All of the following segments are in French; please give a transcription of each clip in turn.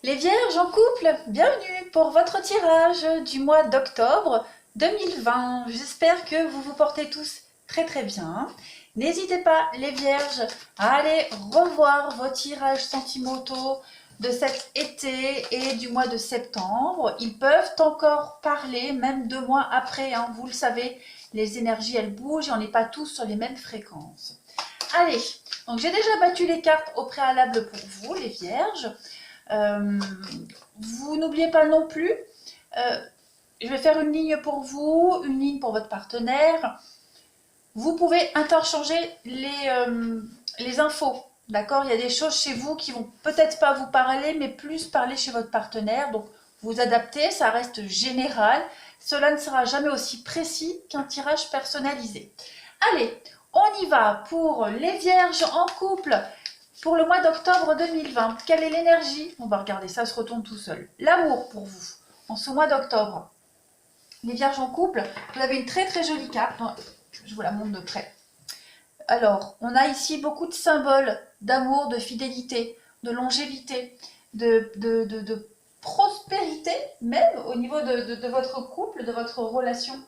Les Vierges en couple, bienvenue pour votre tirage du mois d'octobre 2020. J'espère que vous vous portez tous très bien. N'hésitez pas, les Vierges, à aller revoir vos tirages sentimentaux de cet été et du mois de septembre. Ils peuvent encore parler, même 2 mois après, hein. Vous le savez, les énergies, elles bougent et on n'est pas tous sur les mêmes fréquences. Allez, donc j'ai déjà battu les cartes au préalable pour vous, les Vierges. Vous n'oubliez pas non plus, je vais faire une ligne pour vous, une ligne pour votre partenaire. Vous pouvez interchanger les infos, d'accord? Il y a des choses chez vous qui vont peut-être pas vous parler, mais plus parler chez votre partenaire. Donc, vous adaptez, ça reste général. Cela ne sera jamais aussi précis qu'un tirage personnalisé. Allez, on y va pour les Vierges en couple. Pour le mois d'octobre 2020, quelle est l'énergie? On va regarder, ça se retourne tout seul. L'amour pour vous, en ce mois d'octobre. Les Vierges en couple, vous avez une très jolie carte. Je vous la montre de près. Alors, on a ici beaucoup de symboles d'amour, de fidélité, de longévité, de prospérité, même au niveau de votre couple, de votre relation.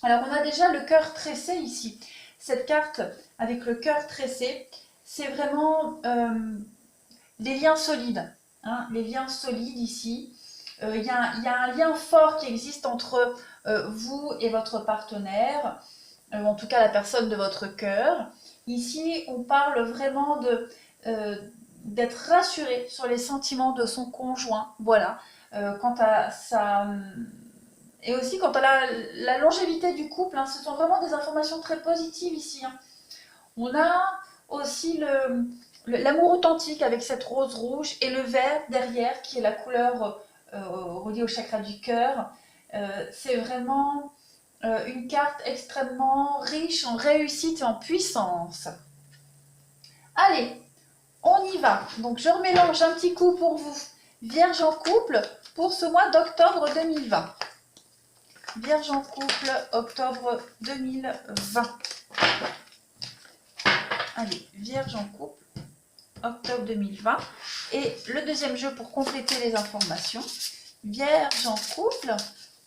Alors, on a déjà le cœur tressé ici. Cette carte avec le cœur tressé, c'est vraiment les liens solides, hein, les liens solides ici. Il y a un lien fort qui existe entre vous et votre partenaire, en tout cas la personne de votre cœur. Ici, on parle vraiment d'être rassuré sur les sentiments de son conjoint, voilà, quant à sa... Et aussi quant à la longévité du couple, hein, ce sont vraiment des informations très positives ici. Hein. On a aussi l'amour authentique avec cette rose rouge et le vert derrière qui est la couleur reliée au chakra du cœur. C'est vraiment une carte extrêmement riche en réussite et en puissance. Allez, on y va. Donc je remélange un petit coup pour vous. Vierge en couple pour ce mois d'octobre 2020. Vierge en couple, octobre 2020. Allez, Vierge en couple, octobre 2020. Et le deuxième jeu pour compléter les informations. Vierge en couple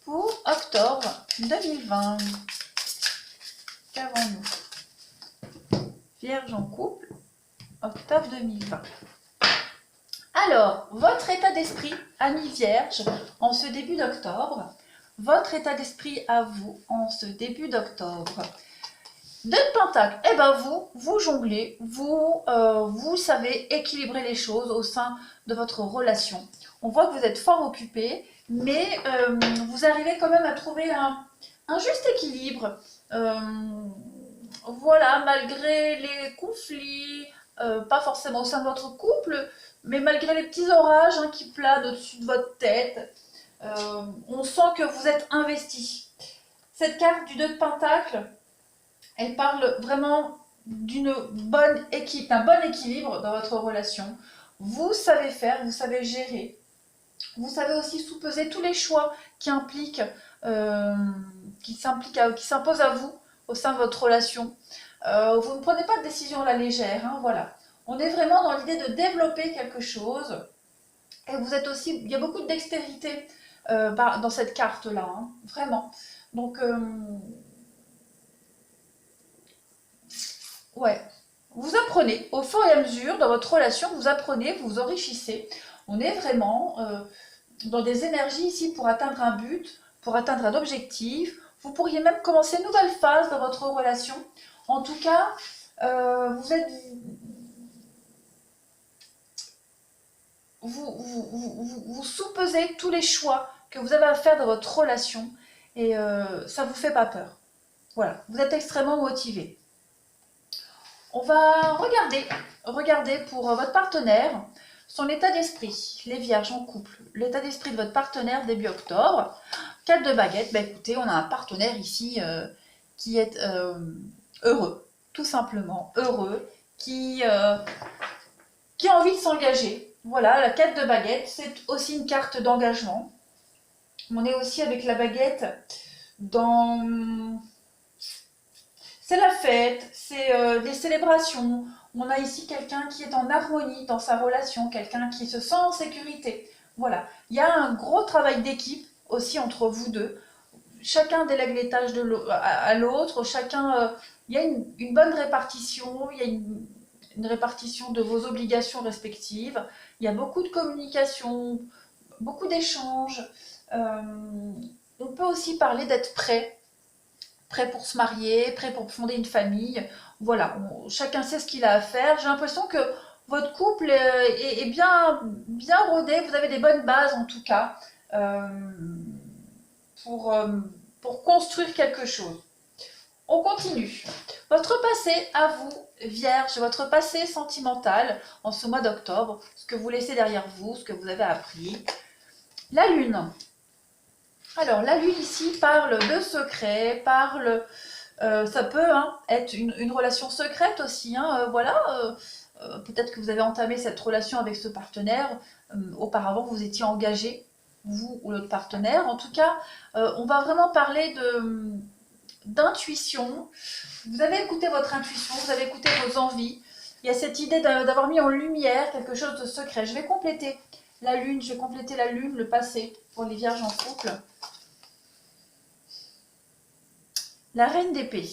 pour octobre 2020. Qu'avons-nous? Vierge en couple, octobre 2020. Alors, votre état d'esprit, ami Vierge, en ce début d'octobre. Votre état d'esprit à vous en ce début d'octobre. 2 de Pentacle, eh ben vous jonglez, vous savez équilibrer les choses au sein de votre relation. On voit que vous êtes fort occupé, mais vous arrivez quand même à trouver un juste équilibre. Voilà, malgré les conflits, pas forcément au sein de votre couple, mais malgré les petits orages hein, qui planent au-dessus de votre tête, on sent que vous êtes investi. Cette carte du 2 de Pentacle, elle parle vraiment d'une bonne équipe, d'un bon équilibre dans votre relation. Vous savez faire, vous savez gérer. Vous savez aussi sous-peser tous les choix qui s'imposent à vous au sein de votre relation. Vous ne prenez pas de décision à la légère, hein, voilà. On est vraiment dans l'idée de développer quelque chose. Et vous êtes aussi, il y a beaucoup de dextérité dans cette carte-là, hein, vraiment. Donc, ouais, vous apprenez au fur et à mesure dans votre relation, vous apprenez, vous vous enrichissez. On est vraiment dans des énergies ici pour atteindre un but, pour atteindre un objectif. Vous pourriez même commencer une nouvelle phase dans votre relation. En tout cas, vous sous-pesez tous les choix que vous avez à faire dans votre relation et ça ne vous fait pas peur. Voilà, vous êtes extrêmement motivé. On va regarder pour votre partenaire son état d'esprit, les Vierges en couple, l'état d'esprit de votre partenaire début octobre. 4 de baguettes, bah écoutez, on a un partenaire ici qui est heureux, tout simplement heureux, qui a envie de s'engager. Voilà, la 4 de baguettes, c'est aussi une carte d'engagement. On est aussi avec la baguette dans... C'est la fête, c'est les célébrations. On a ici quelqu'un qui est en harmonie dans sa relation, quelqu'un qui se sent en sécurité. Voilà, il y a un gros travail d'équipe aussi entre vous deux. Chacun délègue les tâches à l'autre, il y a une bonne répartition, il y a une répartition de vos obligations respectives, il y a beaucoup de communication, beaucoup d'échanges. On peut aussi parler d'être prêt pour se marier, prêt pour fonder une famille. Voilà, chacun sait ce qu'il a à faire. J'ai l'impression que votre couple est bien rodé, vous avez des bonnes bases en tout cas euh, pour, euh, pour construire quelque chose. On continue. Votre passé à vous, Vierge, votre passé sentimental en ce mois d'octobre, ce que vous laissez derrière vous, ce que vous avez appris. La Lune. Alors, la Lune ici parle de secret, ça peut être une relation secrète aussi. Peut-être que vous avez entamé cette relation avec ce partenaire. Auparavant, vous étiez engagé, vous ou l'autre partenaire. En tout cas, on va vraiment parler d'intuition. Vous avez écouté votre intuition, vous avez écouté vos envies. Il y a cette idée d'avoir mis en lumière quelque chose de secret. Je vais compléter la Lune, le passé pour les Vierges en couple. La Reine d'épée.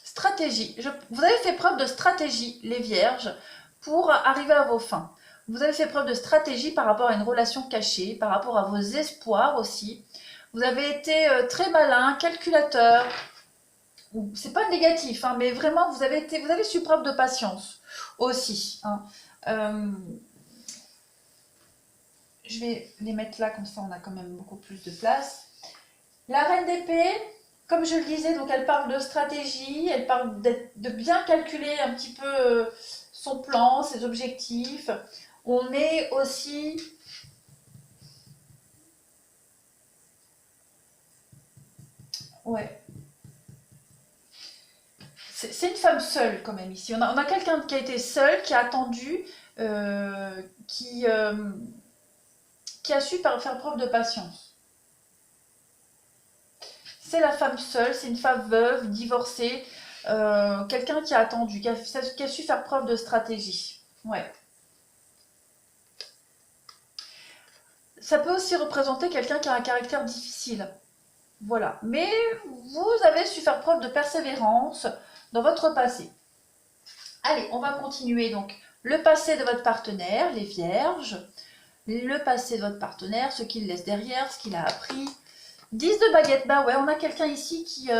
Stratégie. Vous avez fait preuve de stratégie, les Vierges, pour arriver à vos fins. Vous avez fait preuve de stratégie par rapport à une relation cachée, par rapport à vos espoirs aussi. Vous avez été très malin, calculateur. C'est pas négatif, mais vraiment, vous avez su preuve de patience aussi. Je vais les mettre là, comme ça on a quand même beaucoup plus de place. La Reine d'épée, comme je le disais, donc elle parle de stratégie, elle parle de bien calculer un petit peu son plan, ses objectifs. On est aussi... Ouais. C'est une femme seule quand même ici. On a quelqu'un qui a été seul, qui a attendu, qui a su faire preuve de patience. C'est la femme seule, c'est une femme veuve, divorcée, quelqu'un qui a attendu, qui a su faire preuve de stratégie. Ouais. Ça peut aussi représenter quelqu'un qui a un caractère difficile. Voilà. Mais vous avez su faire preuve de persévérance dans votre passé. Allez, on va continuer donc. Le passé de votre partenaire, les Vierges. Le passé de votre partenaire, ce qu'il laisse derrière, ce qu'il a appris. 10 de baguette. Bah ouais, on a quelqu'un ici qui...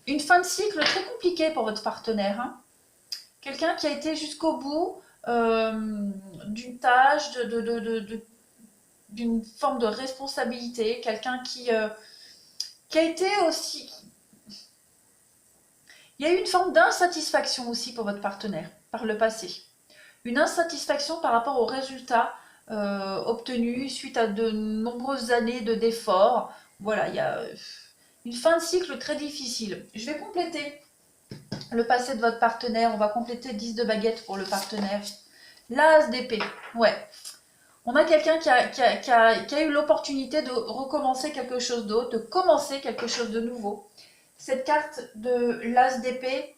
une fin de cycle très compliquée pour votre partenaire. Quelqu'un qui a été jusqu'au bout d'une tâche, d'une forme de responsabilité. Quelqu'un qui a été aussi... Il y a eu une forme d'insatisfaction aussi pour votre partenaire par le passé. Une insatisfaction par rapport aux résultats obtenus suite à de nombreuses années d'efforts. Voilà, il y a une fin de cycle très difficile. Je vais compléter le passé de votre partenaire. On va compléter 10 de baguette pour le partenaire. L'as d'épée. Ouais. On a quelqu'un qui a eu l'opportunité de recommencer quelque chose d'autre, de commencer quelque chose de nouveau. Cette carte de l'as d'épée,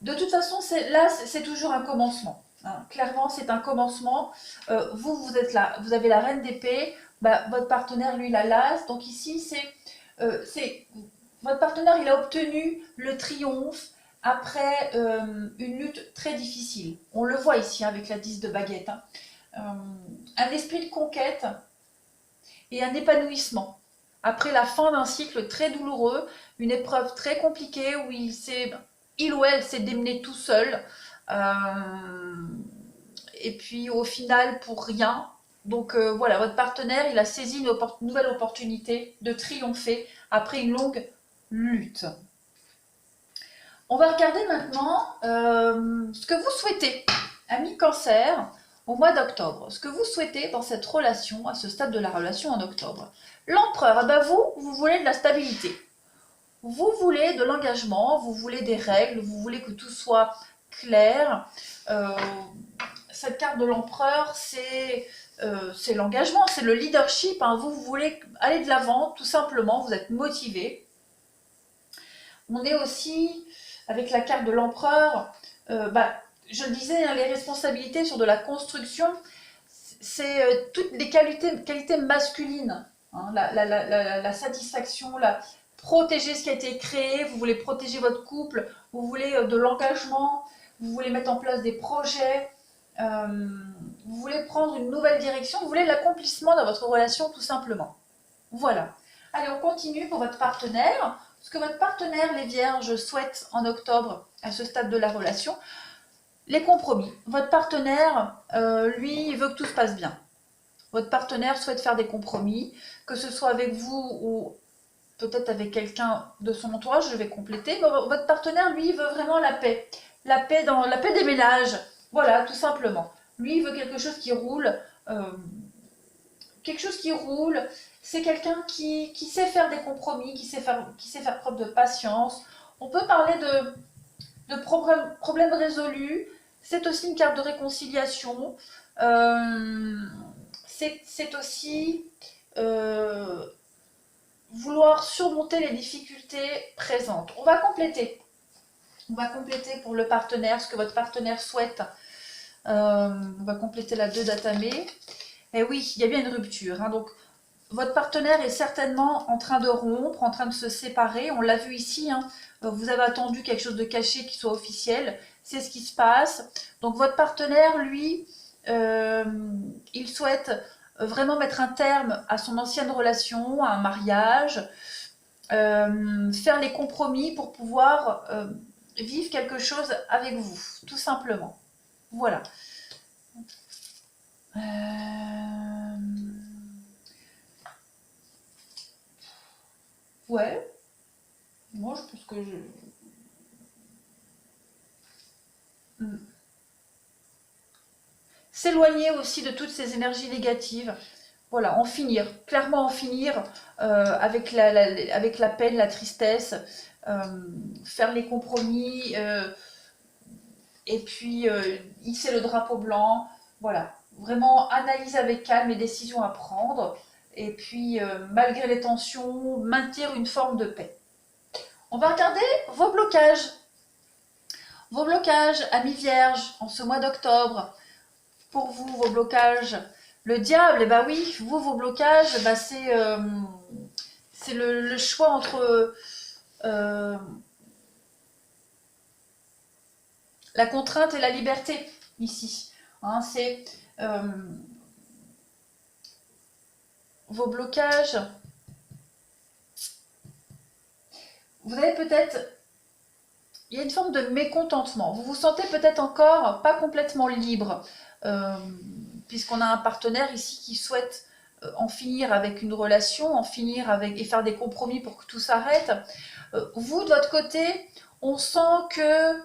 de toute façon, l'as, c'est toujours un commencement. Clairement, c'est un commencement. Vous êtes là, vous avez la reine d'épée, votre partenaire, lui, il a l'as. Donc ici, votre partenaire, il a obtenu le triomphe après une lutte très difficile. On le voit ici avec la 10 de baguette. Un esprit de conquête et un épanouissement. Après la fin d'un cycle très douloureux, une épreuve très compliquée où il ou elle s'est démené tout seul. Et puis au final, pour rien. Donc voilà, votre partenaire, il a saisi une nouvelle opportunité de triompher après une longue lutte. On va regarder maintenant ce que vous souhaitez, ami Cancer, au mois d'octobre. Ce que vous souhaitez dans cette relation, à ce stade de la relation en octobre. L'empereur, vous voulez de la stabilité. Vous voulez de l'engagement, vous voulez des règles, vous voulez que tout soit clair. Cette carte de l'empereur, c'est l'engagement, c'est le leadership. Vous voulez aller de l'avant, tout simplement, vous êtes motivé. On est aussi avec la carte de l'empereur, je le disais, hein, les responsabilités sur de la construction, c'est toutes les qualités masculines. Hein, la satisfaction, protéger ce qui a été créé, vous voulez protéger votre couple, vous voulez de l'engagement, vous voulez mettre en place des projets, vous voulez prendre une nouvelle direction, vous voulez l'accomplissement dans votre relation tout simplement. Voilà. Allez, on continue pour votre partenaire. Ce que votre partenaire, les vierges, souhaite en octobre à ce stade de la relation, les compromis. Votre partenaire, lui, il veut que tout se passe bien. Votre partenaire souhaite faire des compromis, que ce soit avec vous ou peut-être avec quelqu'un de son entourage, je vais compléter. Mais votre partenaire, lui, il veut vraiment la paix. La paix des ménages. Voilà, tout simplement. Lui, il veut quelque chose qui roule. Quelque chose qui roule. C'est quelqu'un qui sait faire des compromis, qui sait faire preuve de patience. On peut parler de problèmes résolus. C'est aussi une carte de réconciliation. C'est aussi vouloir surmonter les difficultés présentes. On va compléter. On va compléter pour le partenaire ce que votre partenaire souhaite. On va compléter la 2 d'Atamé. Et oui, il y a bien une rupture. Hein, donc, votre partenaire est certainement en train de rompre, en train de se séparer. On l'a vu ici. Hein, vous avez attendu quelque chose de caché qui soit officiel. C'est ce qui se passe. Donc, votre partenaire, lui, il souhaite vraiment mettre un terme à son ancienne relation, à un mariage, faire les compromis pour pouvoir vivre quelque chose avec vous, tout simplement. Voilà. Ouais. Moi, je pense que s'éloigner aussi de toutes ces énergies négatives. Voilà, en finir, clairement en finir avec la peine, la tristesse, faire les compromis, et puis hisser le drapeau blanc. Voilà, vraiment analyser avec calme les décisions à prendre, et puis malgré les tensions, maintenir une forme de paix. On va regarder vos blocages. Vos blocages, amis vierges, en ce mois d'octobre. Pour vous, vos blocages. Le diable, eh ben oui, vous, vos blocages, c'est le choix entre la contrainte et la liberté, ici. Hein, c'est vos blocages. Vous avez peut-être... Il y a une forme de mécontentement. Vous vous sentez peut-être encore pas complètement libre, puisqu'on a un partenaire ici qui souhaite en finir avec une relation, en finir avec et faire des compromis pour que tout s'arrête. Vous, de votre côté, on sent que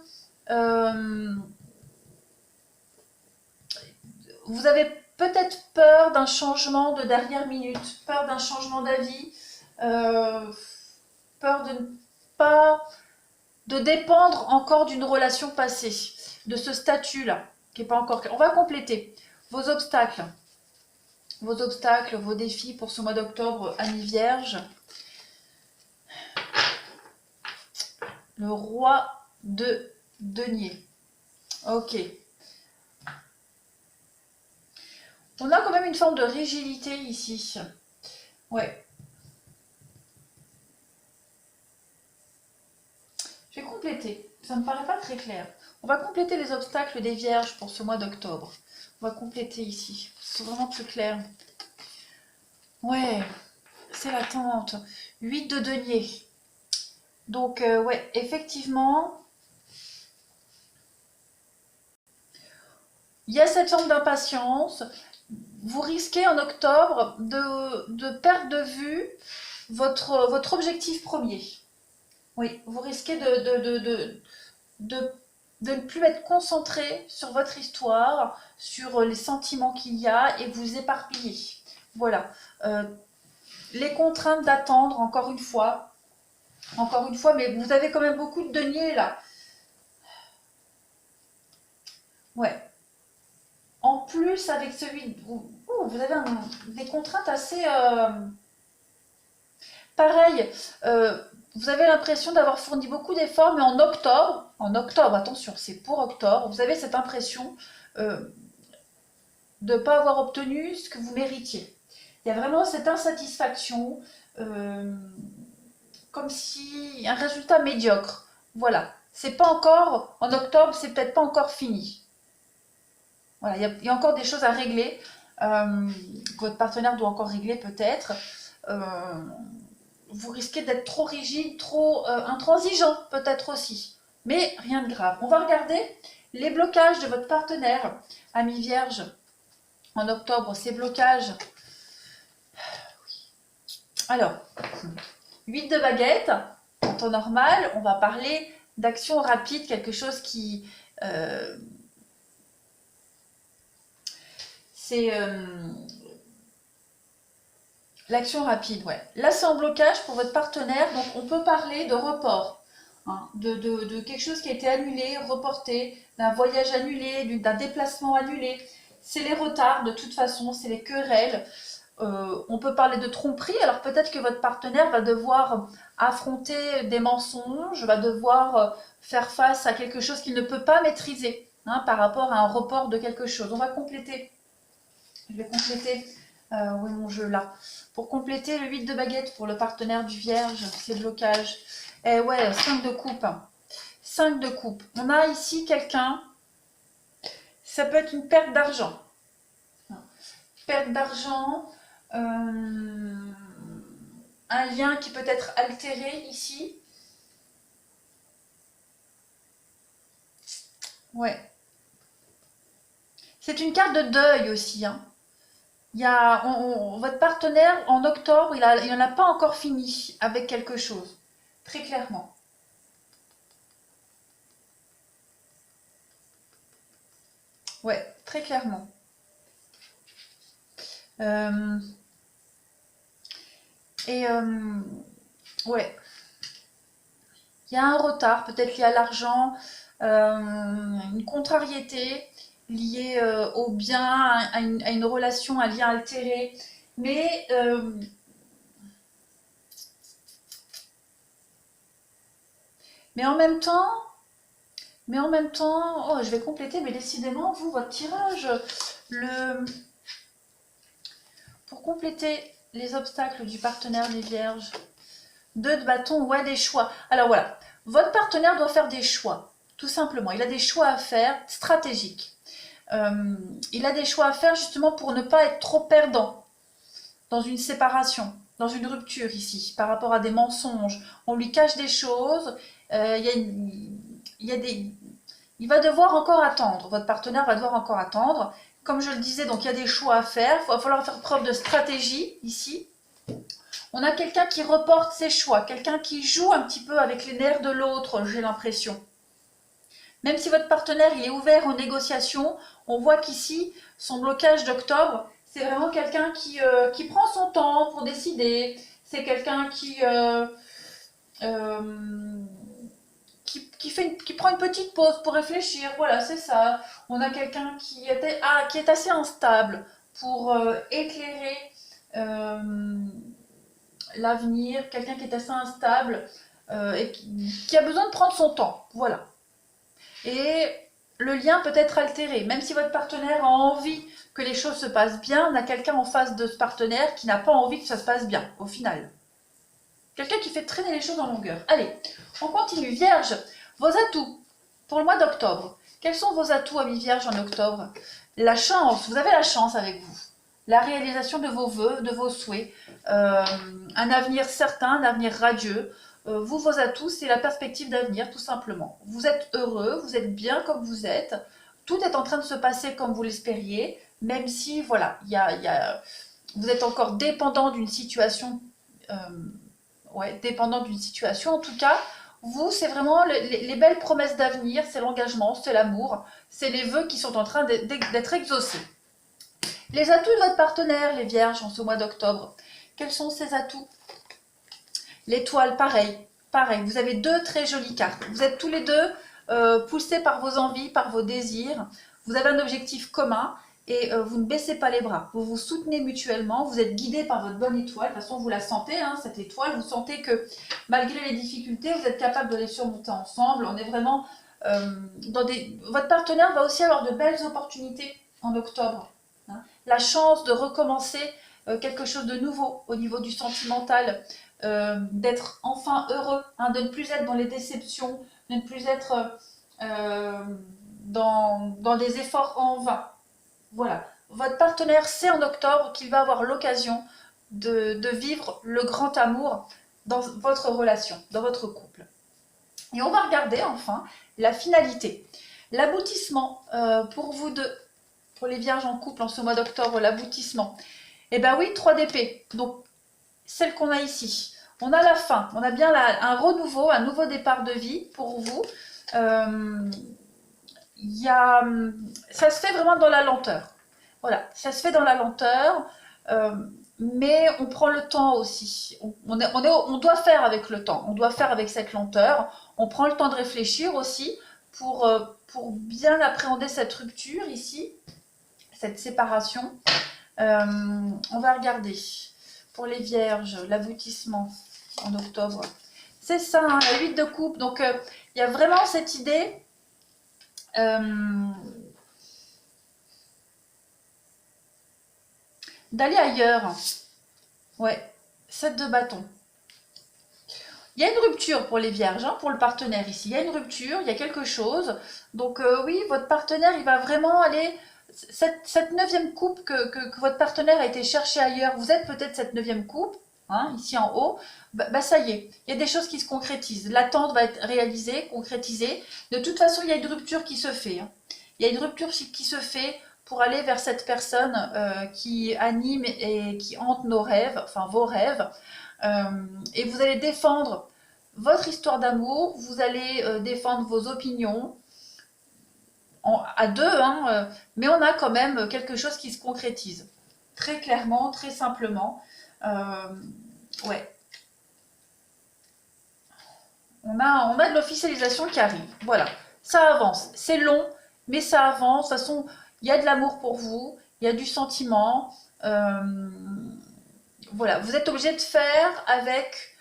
vous avez peut-être peur d'un changement de dernière minute, peur d'un changement d'avis, peur de ne pas... de dépendre encore d'une relation passée, de ce statut-là, qui n'est pas encore... On va compléter vos obstacles, vos défis pour ce mois d'octobre, amis vierges. Le roi de denier. Ok. On a quand même une forme de rigidité ici. Ouais. Je vais compléter. Ça ne me paraît pas très clair. On va compléter les obstacles des vierges pour ce mois d'octobre. On va compléter ici. C'est vraiment plus clair. Ouais. C'est l'attente. 8 de denier. Donc, ouais, effectivement, il y a cette forme d'impatience. Vous risquez en octobre de perdre de vue votre objectif premier. Oui, vous risquez de ne plus être concentré sur votre histoire, sur les sentiments qu'il y a et vous éparpiller. Voilà. Les contraintes d'attendre, encore une fois, mais vous avez quand même beaucoup de deniers là. Ouais. En plus, avec celui... vous avez des contraintes assez... pareil, vous avez l'impression d'avoir fourni beaucoup d'efforts, mais en octobre, attention, c'est pour octobre, vous avez cette impression de ne pas avoir obtenu ce que vous méritiez. Il y a vraiment cette insatisfaction, comme si un résultat médiocre. Voilà, c'est pas encore, en octobre, c'est peut-être pas encore fini. Voilà, il y a encore des choses à régler, que votre partenaire doit encore régler peut-être. Vous risquez d'être trop rigide, trop intransigeant peut-être aussi. Mais rien de grave. On va regarder les blocages de votre partenaire, ami Vierge, en octobre. Ces blocages. Alors, 8 de baguette, en temps normal, on va parler d'action rapide, quelque chose qui... c'est l'action rapide, ouais. Là, c'est en blocage pour votre partenaire, donc on peut parler de report, hein, de quelque chose qui a été annulé, reporté, d'un voyage annulé, d'un déplacement annulé. C'est les retards, de toute façon, c'est les querelles. On peut parler de tromperie, alors peut-être que votre partenaire va devoir affronter des mensonges, va devoir faire face à quelque chose qu'il ne peut pas maîtriser, hein, par rapport à un report de quelque chose. On va compléter. Je vais compléter, où est mon jeu là? Pour compléter le 8 de baguette pour le partenaire du Vierge, ces blocages. Et ouais, 5 de coupe. 5 de coupe. On a ici quelqu'un, ça peut être une perte d'argent. Perte d'argent, un lien qui peut être altéré ici. Ouais. C'est une carte de deuil aussi, hein. Il y a, votre partenaire, en octobre, il n'en a pas encore fini avec quelque chose, très clairement. Ouais, très clairement. Ouais. Il y a un retard, peut-être lié à l'argent, une contrariété liée au bien, à une relation, un lien altéré. Mais en même temps, oh, je vais compléter, mais décidément, vous, votre tirage, pour compléter les obstacles du partenaire des Vierges, 2 de bâton, ouais, des choix. Alors voilà, votre partenaire doit faire des choix, tout simplement. Il a des choix à faire stratégiques. Il a des choix à faire justement pour ne pas être trop perdant dans une séparation, dans une rupture ici, par rapport à des mensonges. On lui cache des choses, il va devoir encore attendre, votre partenaire va devoir encore attendre. Comme je le disais, donc il y a des choix à faire, il va falloir faire preuve de stratégie ici. On a quelqu'un qui reporte ses choix, quelqu'un qui joue un petit peu avec les nerfs de l'autre, j'ai l'impression. Même si votre partenaire il est ouvert aux négociations, on voit qu'ici, son blocage d'octobre, c'est vraiment quelqu'un qui prend son temps pour décider. C'est quelqu'un qui prend une petite pause pour réfléchir. Voilà, c'est ça. On a quelqu'un qui est assez instable pour éclairer l'avenir. Quelqu'un qui est assez instable et qui a besoin de prendre son temps. Voilà. Et le lien peut être altéré. Même si votre partenaire a envie que les choses se passent bien, on a quelqu'un en face de ce partenaire qui n'a pas envie que ça se passe bien, au final. Quelqu'un qui fait traîner les choses en longueur. Allez, on continue. Vierge, vos atouts pour le mois d'octobre. Quels sont vos atouts, amis Vierge, en octobre? La chance, vous avez la chance avec vous. La réalisation de vos vœux, de vos souhaits. Un avenir certain, un avenir radieux. Vous, vos atouts, c'est la perspective d'avenir, tout simplement. Vous êtes heureux, vous êtes bien comme vous êtes. Tout est en train de se passer comme vous l'espériez, même si, voilà, vous êtes encore dépendant d'une situation. Dépendant d'une situation. En tout cas, vous, c'est vraiment les belles promesses d'avenir, c'est l'engagement, c'est l'amour, c'est les vœux qui sont en train d'être exaucés. Les atouts de votre partenaire, les Vierges, en ce mois d'octobre. Quels sont ces atouts? L'étoile, pareil. Vous avez 2 très jolies cartes. Vous êtes tous les deux poussés par vos envies, par vos désirs. Vous avez un objectif commun et vous ne baissez pas les bras. Vous vous soutenez mutuellement, vous êtes guidés par votre bonne étoile. De toute façon, vous la sentez, hein, cette étoile. Vous sentez que malgré les difficultés, vous êtes capable de les surmonter ensemble. On est vraiment dans des... Votre partenaire va aussi avoir de belles opportunités en octobre. Hein. La chance de recommencer quelque chose de nouveau au niveau du sentimental, d'être enfin heureux, hein, de ne plus être dans les déceptions, de ne plus être dans des efforts en vain. Voilà, votre partenaire sait en octobre qu'il va avoir l'occasion de vivre le grand amour dans votre relation, dans votre couple. Et on va regarder enfin la finalité. L'aboutissement pour vous deux, pour les vierges en couple en ce mois d'octobre, l'aboutissement. Eh bien oui, 3 d'épée, donc celle qu'on a ici. On a la fin, on a bien un renouveau, un nouveau départ de vie pour vous. Ça se fait vraiment dans la lenteur. Voilà, ça se fait dans la lenteur, mais on prend le temps aussi. On doit faire avec le temps, on doit faire avec cette lenteur. On prend le temps de réfléchir aussi pour bien appréhender cette rupture ici, cette séparation. On va regarder pour les vierges, l'aboutissement en octobre. C'est ça, hein, la 8 de coupe. Donc, il y a vraiment cette idée d'aller ailleurs. Ouais, 7 de bâton. Il y a une rupture pour les vierges, hein, pour le partenaire ici. Il y a une rupture, il y a quelque chose. Donc oui, votre partenaire, il va vraiment aller... Cette 9e coupe que votre partenaire a été chercher ailleurs, vous êtes peut-être cette 9e coupe, hein, ici en haut, bah ça y est, il y a des choses qui se concrétisent. L'attente va être réalisée, concrétisée. De toute façon, il y a une rupture qui se fait. Hein. Il y a une rupture qui se fait pour aller vers cette personne qui anime et qui hante nos rêves, enfin vos rêves. Et vous allez défendre votre histoire d'amour, vous allez défendre vos opinions, à deux, hein, mais on a quand même quelque chose qui se concrétise. Très clairement, très simplement. Ouais. On a de l'officialisation qui arrive. Voilà. Ça avance. C'est long, mais ça avance. De toute façon, il y a de l'amour pour vous, il y a du sentiment. Voilà. Vous êtes obligé de faire avec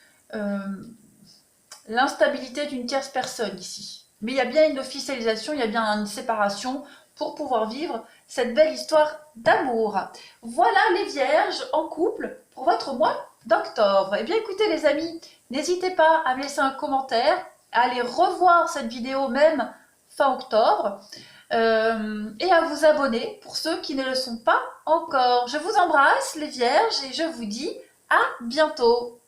l'instabilité d'une tierce personne ici. Mais il y a bien une officialisation, il y a bien une séparation pour pouvoir vivre cette belle histoire d'amour. Voilà les vierges en couple pour votre mois d'octobre. Eh bien écoutez les amis, n'hésitez pas à me laisser un commentaire, à aller revoir cette vidéo même fin octobre et à vous abonner pour ceux qui ne le sont pas encore. Je vous embrasse les vierges et je vous dis à bientôt.